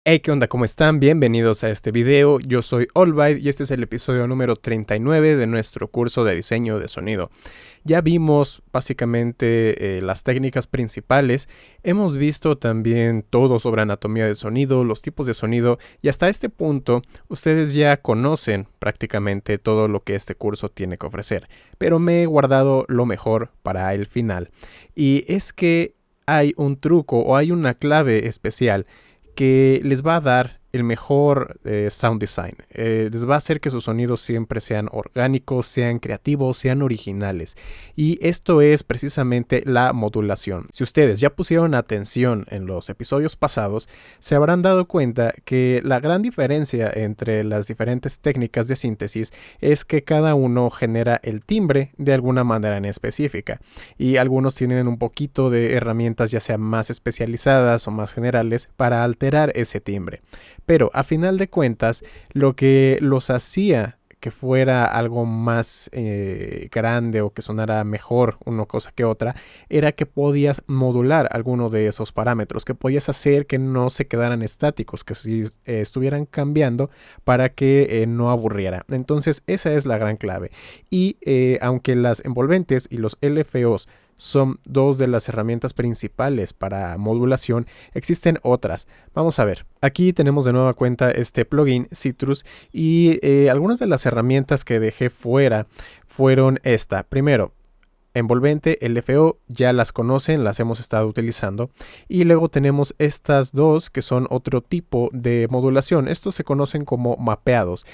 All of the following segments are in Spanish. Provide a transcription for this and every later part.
Hey, ¿qué onda? ¿Cómo están? Bienvenidos a este video. Yo soy Allbyte y este es el episodio número 39 de nuestro curso de diseño de sonido. Ya vimos básicamente las técnicas principales, hemos visto también todo sobre anatomía de sonido, los tipos de sonido y hasta este punto ustedes ya conocen prácticamente todo lo que este curso tiene que ofrecer, pero me he guardado lo mejor para el final. Y es que hay un truco o hay una clave especial que les va a dar el mejor sound design. Les va a hacer que sus sonidos siempre sean orgánicos, sean creativos, sean originales. Y esto es precisamente la modulación. Si ustedes ya pusieron atención en los episodios pasados, se habrán dado cuenta que la gran diferencia entre las diferentes técnicas de síntesis es que cada uno genera el timbre de alguna manera en específica. Y algunos tienen un poquito de herramientas ya sea más especializadas o más generales para alterar ese timbre. Pero a final de cuentas, lo que los hacía que fuera algo más grande o que sonara mejor una cosa que otra, era que podías modular alguno de esos parámetros, que podías hacer que no se quedaran estáticos, que si estuvieran cambiando para que no aburriera. Entonces esa es la gran clave. Y aunque las envolventes y los LFOs son dos de las herramientas principales para modulación, existen otras. Vamos a ver. Aquí tenemos de nueva cuenta este plugin Citrus y algunas de las herramientas que dejé fuera fueron esta. Primero, envolvente, LFO, ya las conocen, las hemos estado utilizando. Y luego tenemos estas dos que son otro tipo de modulación. Estos se conocen como mapeados.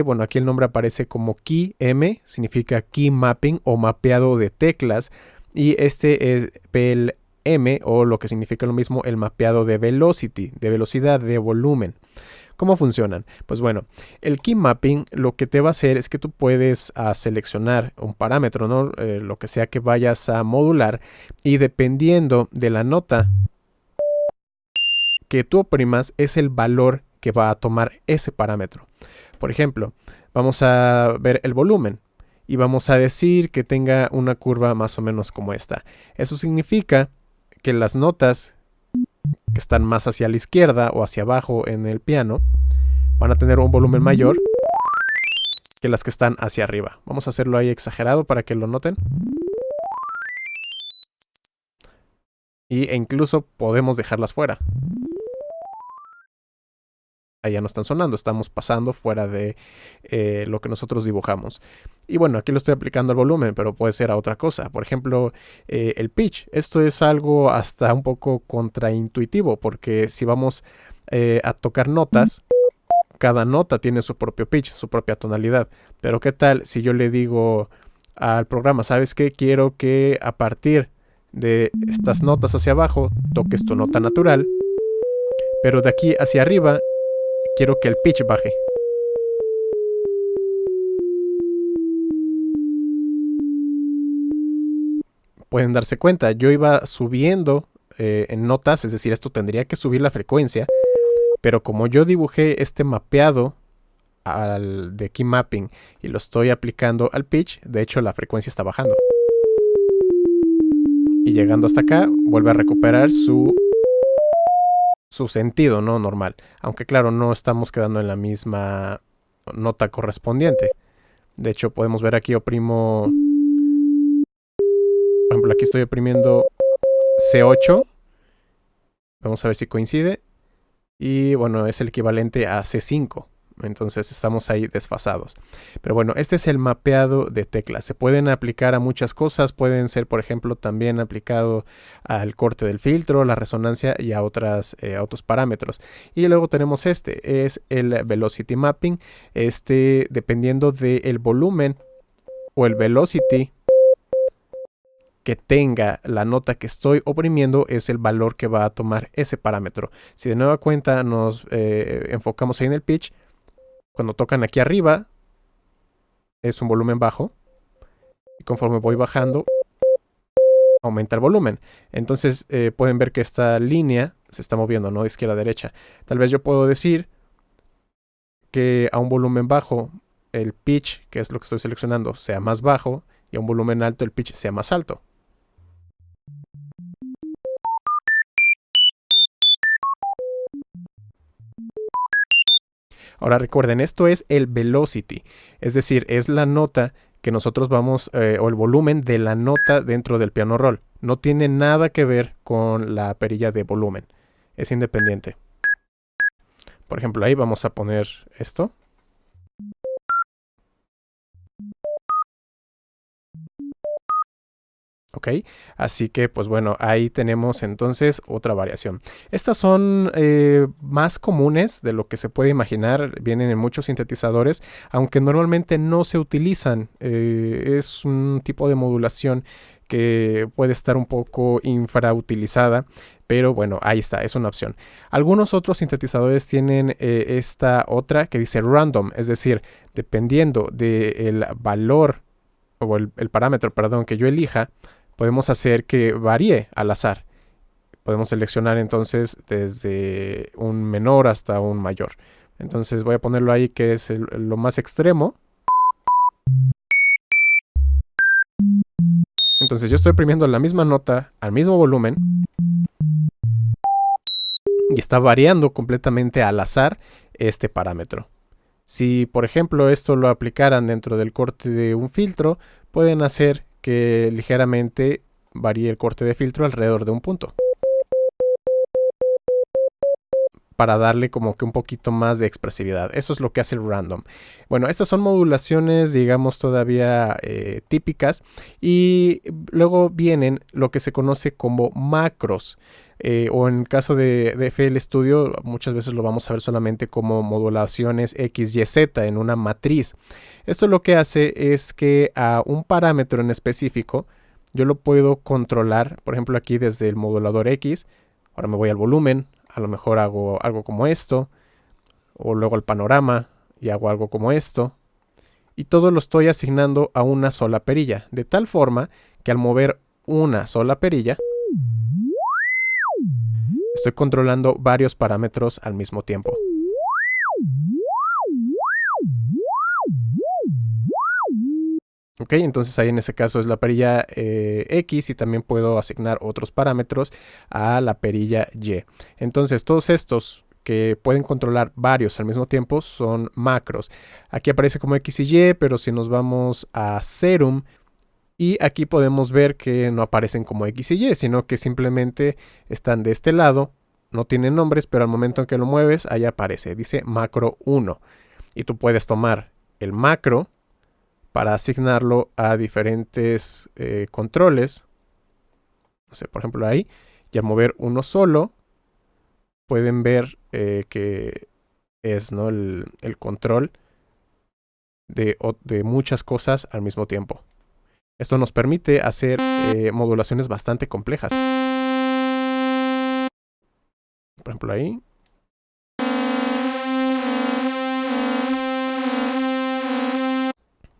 Bueno, aquí el nombre aparece como Key M, significa Key Mapping o mapeado de teclas. Y este es PLM, o lo que significa lo mismo, el mapeado de velocity, de velocidad, de volumen. ¿Cómo funcionan? Pues bueno, el key mapping lo que te va a hacer es que tú puedes seleccionar un parámetro, ¿no? Lo que sea que vayas a modular, y dependiendo de la nota que tú oprimas es el valor que va a tomar ese parámetro. Por ejemplo, vamos a ver el volumen y vamos a decir que tenga una curva más o menos como esta. Eso significa que las notas que están más hacia la izquierda o hacia abajo en el piano van a tener un volumen mayor que las que están hacia arriba. Vamos a hacerlo ahí exagerado para que lo noten. E incluso podemos dejarlas fuera. Ahí ya no están sonando, estamos pasando fuera de lo que nosotros dibujamos. Y bueno, aquí lo estoy aplicando al volumen, pero puede ser a otra cosa. Por ejemplo, el pitch. Esto es algo hasta un poco contraintuitivo, porque si vamos a tocar notas, cada nota tiene su propio pitch, su propia tonalidad. Pero ¿qué tal si yo le digo al programa, ¿sabes qué? Quiero que a partir de estas notas hacia abajo toques tu nota natural, pero de aquí hacia arriba quiero que el pitch baje. Pueden darse cuenta, yo iba subiendo en notas, es decir, esto tendría que subir la frecuencia, pero como yo dibujé este mapeado de key mapping y lo estoy aplicando al pitch, de hecho la frecuencia está bajando. Y llegando hasta acá, vuelve a recuperar su sentido, ¿no? Normal. Aunque claro, no estamos quedando en la misma nota correspondiente. De hecho, podemos ver aquí oprimo... Por ejemplo, aquí estoy oprimiendo C8. Vamos a ver si coincide. Y bueno, es el equivalente a C5. Entonces estamos ahí desfasados. Pero bueno, este es el mapeado de teclas. Se pueden aplicar a muchas cosas. Pueden ser, por ejemplo, también aplicado al corte del filtro, la resonancia y a otros parámetros. Y luego tenemos este, es el velocity mapping. Dependiendo del volumen o el velocity que tenga la nota que estoy oprimiendo, es el valor que va a tomar ese parámetro. Si de nueva cuenta nos enfocamos ahí en el pitch, cuando tocan aquí arriba es un volumen bajo, y conforme voy bajando aumenta el volumen. Entonces pueden ver que esta línea se está moviendo, ¿no? De izquierda a derecha. Tal vez yo puedo decir que a un volumen bajo el pitch, que es lo que estoy seleccionando, sea más bajo, y a un volumen alto el pitch sea más alto. Ahora recuerden, esto es el velocity, es decir, es la nota que nosotros vamos, o el volumen de la nota dentro del piano roll. No tiene nada que ver con la perilla de volumen, es independiente. Por ejemplo, ahí vamos a poner esto. ¿Ok? Así que, pues bueno, ahí tenemos entonces otra variación. Estas son más comunes de lo que se puede imaginar, vienen en muchos sintetizadores, aunque normalmente no se utilizan. Es un tipo de modulación que puede estar un poco infrautilizada, pero bueno, ahí está, es una opción. Algunos otros sintetizadores tienen esta otra que dice random, es decir, dependiendo del valor o el parámetro, perdón, que yo elija, podemos hacer que varíe al azar. Podemos seleccionar entonces desde un menor hasta un mayor. Entonces voy a ponerlo ahí que es lo más extremo. Entonces yo estoy oprimiendo la misma nota al mismo volumen y está variando completamente al azar este parámetro. Si por ejemplo esto lo aplicaran dentro del corte de un filtro, pueden hacer que ligeramente varíe el corte de filtro alrededor de un punto, para darle como que un poquito más de expresividad. Eso es lo que hace el random. Bueno, estas son modulaciones, digamos, todavía típicas. Y luego vienen lo que se conoce como macros. O en el caso de FL Studio, muchas veces lo vamos a ver solamente como modulaciones X, Y, Z en una matriz. Esto lo que hace es que a un parámetro en específico, yo lo puedo controlar, por ejemplo aquí desde el modulador X. Ahora me voy al volumen, a lo mejor hago algo como esto, o luego al panorama y hago algo como esto. Y todo lo estoy asignando a una sola perilla, de tal forma que al mover una sola perilla, estoy controlando varios parámetros al mismo tiempo. Ok, entonces ahí en ese caso es la perilla X y también puedo asignar otros parámetros a la perilla Y. Entonces todos estos que pueden controlar varios al mismo tiempo son macros. Aquí aparece como X y Y, pero si nos vamos a Serum, y aquí podemos ver que no aparecen como X y Y, sino que simplemente están de este lado, no tienen nombres, pero al momento en que lo mueves, ahí aparece, dice macro 1. Y tú puedes tomar el macro para asignarlo a diferentes controles. No sé, por ejemplo ahí, y al mover uno solo, pueden ver que es, ¿no?, el control de muchas cosas al mismo tiempo. Esto nos permite hacer modulaciones bastante complejas. Por ejemplo ahí.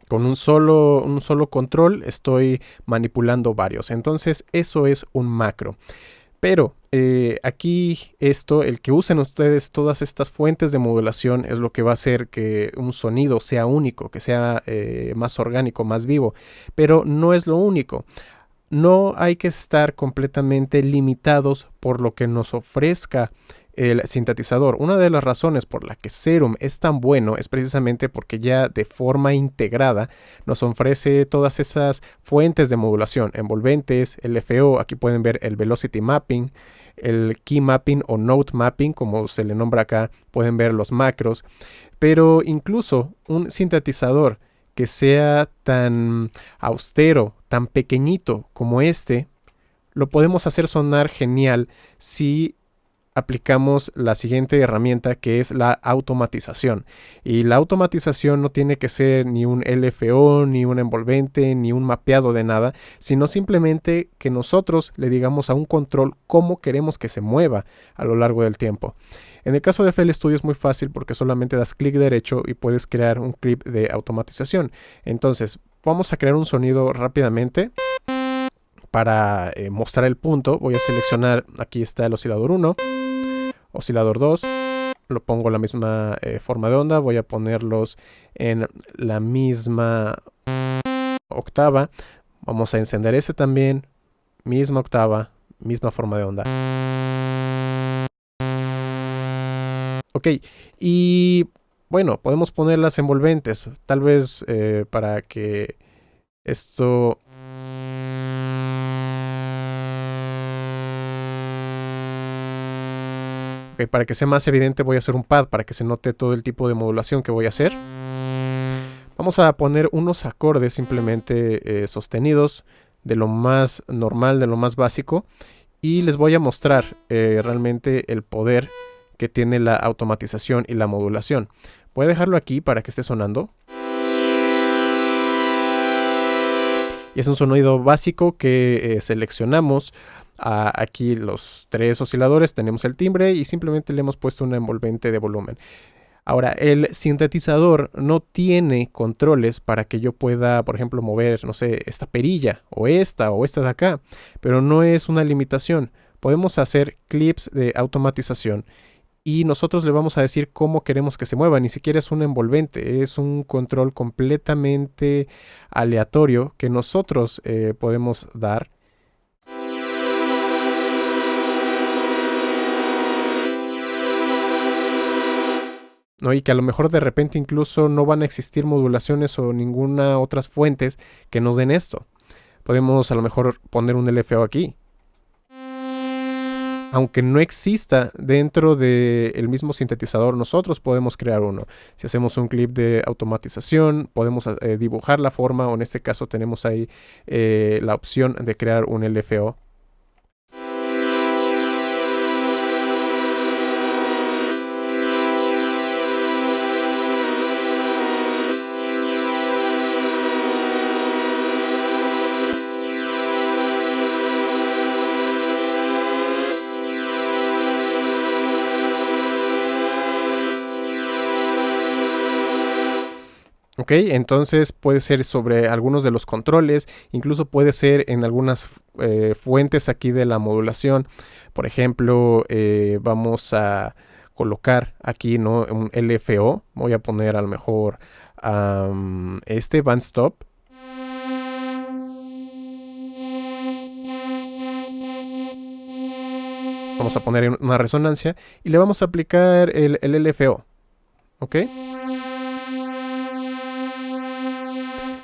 Con un solo control estoy manipulando varios. Entonces eso es un macro. Pero aquí el que usen ustedes todas estas fuentes de modulación es lo que va a hacer que un sonido sea único, que sea más orgánico, más vivo. Pero no es lo único. No hay que estar completamente limitados por lo que nos ofrezca el sintetizador. Una de las razones por la que Serum es tan bueno es precisamente porque ya de forma integrada nos ofrece todas esas fuentes de modulación, envolventes, LFO, aquí pueden ver el Velocity Mapping, el Key Mapping o Note Mapping, como se le nombra acá, pueden ver los macros, pero incluso un sintetizador que sea tan austero, tan pequeñito como este, lo podemos hacer sonar genial si aplicamos la siguiente herramienta, que es la automatización. Y la automatización no tiene que ser ni un LFO, ni un envolvente, ni un mapeado de nada, sino simplemente que nosotros le digamos a un control cómo queremos que se mueva a lo largo del tiempo. En el caso de FL Studio es muy fácil porque solamente das clic derecho y puedes crear un clip de automatización. Entonces, vamos a crear un sonido rápidamente. Para mostrar el punto, voy a seleccionar, aquí está el oscilador 1, oscilador 2, lo pongo en la misma forma de onda, voy a ponerlos en la misma octava, vamos a encender este también, misma octava, misma forma de onda. Ok, y Bueno, podemos poner las envolventes, tal vez para que esto... Okay, para que sea más evidente voy a hacer un pad para que se note todo el tipo de modulación que voy a hacer. Vamos a poner unos acordes simplemente sostenidos de lo más normal, de lo más básico. Y les voy a mostrar realmente el poder que tiene la automatización y la modulación. Voy a dejarlo aquí para que esté sonando. Y es un sonido básico que seleccionamos. Aquí los 3 osciladores, tenemos el timbre y simplemente le hemos puesto una envolvente de volumen. Ahora, el sintetizador no tiene controles para que yo pueda, por ejemplo, mover, no sé, esta perilla o esta de acá, pero no es una limitación. Podemos hacer clips de automatización y nosotros le vamos a decir cómo queremos que se mueva. Ni siquiera es un envolvente, es un control completamente aleatorio que nosotros podemos dar. ¿No? Y que a lo mejor de repente incluso no van a existir modulaciones o ninguna otras fuentes que nos den esto. Podemos a lo mejor poner un LFO aquí. Aunque no exista dentro del mismo sintetizador, nosotros podemos crear uno. Si hacemos un clip de automatización, podemos dibujar la forma, o en este caso tenemos ahí la opción de crear un LFO. Ok, entonces puede ser sobre algunos de los controles, incluso puede ser en algunas fuentes aquí de la modulación. Por ejemplo, vamos a colocar aquí, ¿no?, un LFO. Voy a poner a lo mejor este band stop. Vamos a poner una resonancia y le vamos a aplicar el LFO. ¿Ok?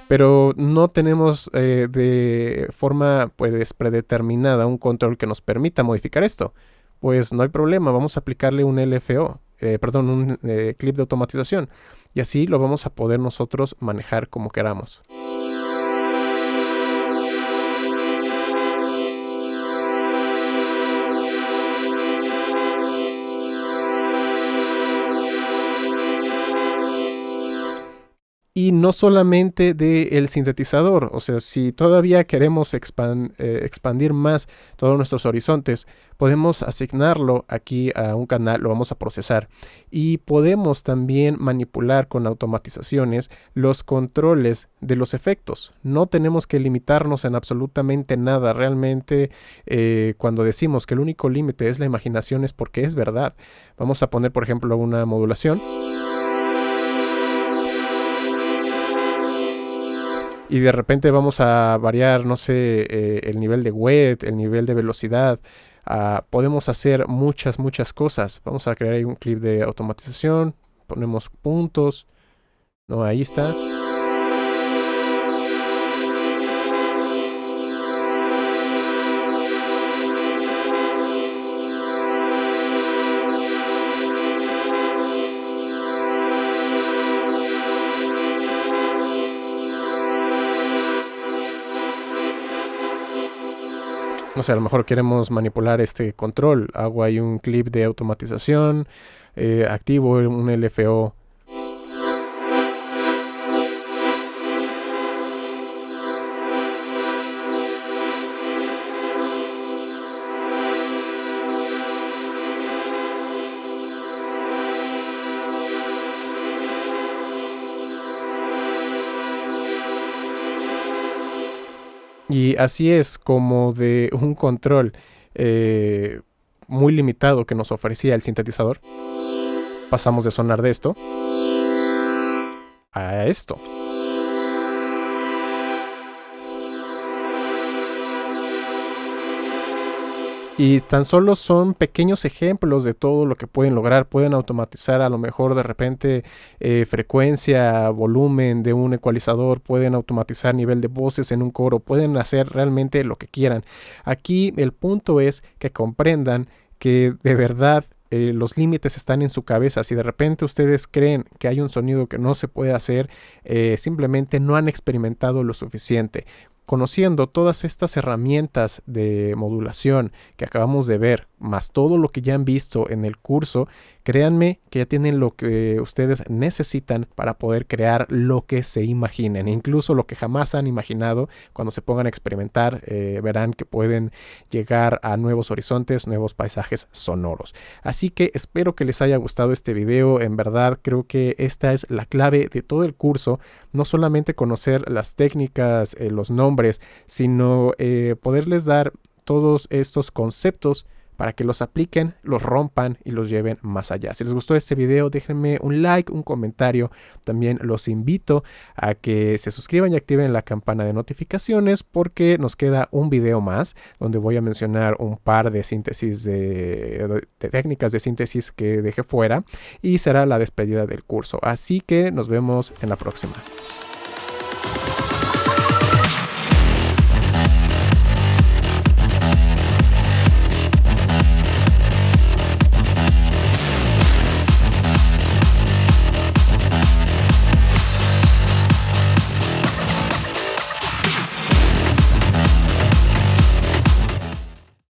Pero no tenemos de forma pues predeterminada un control que nos permita modificar esto. Pues no hay problema, vamos a aplicarle un LFO, perdón, un clip de automatización. Y así lo vamos a poder nosotros manejar como queramos. Y no solamente del sintetizador, o sea, si todavía queremos expandir más todos nuestros horizontes, podemos asignarlo aquí a un canal, lo vamos a procesar. Y podemos también manipular con automatizaciones los controles de los efectos. No tenemos que limitarnos en absolutamente nada. Realmente, cuando decimos que el único límite es la imaginación, es porque es verdad. Vamos a poner, por ejemplo, una modulación. Y de repente vamos a variar, no sé, el nivel de wet, el nivel de velocidad. Podemos hacer muchas cosas. Vamos a crear ahí un clip de automatización. Ponemos puntos. No, ahí está. No sé, a lo mejor queremos manipular este control. Hago ahí un clip de automatización, activo un LFO. Y así es como de un control muy limitado que nos ofrecía el sintetizador, pasamos de sonar de esto a esto. Y tan solo son pequeños ejemplos de todo lo que pueden lograr. Pueden automatizar a lo mejor de repente frecuencia, volumen de un ecualizador, pueden automatizar nivel de voces en un coro, pueden hacer realmente lo que quieran. Aquí el punto es que comprendan que de verdad los límites están en su cabeza. Si de repente ustedes creen que hay un sonido que no se puede hacer, simplemente no han experimentado lo suficiente. Conociendo todas estas herramientas de modulación que acabamos de ver, más todo lo que ya han visto en el curso, créanme que ya tienen lo que ustedes necesitan para poder crear lo que se imaginen, incluso lo que jamás han imaginado. Cuando se pongan a experimentar, verán que pueden llegar a nuevos horizontes, nuevos paisajes sonoros. Así que espero que les haya gustado este video. En verdad creo que esta es la clave de todo el curso, no solamente conocer las técnicas, los nombres, sino poderles dar todos estos conceptos para que los apliquen, los rompan y los lleven más allá. Si les gustó este video, déjenme un like, un comentario. También los invito a que se suscriban y activen la campana de notificaciones, porque nos queda un video más donde voy a mencionar un par de síntesis de técnicas de síntesis que dejé fuera, y será la despedida del curso. Así que nos vemos en la próxima.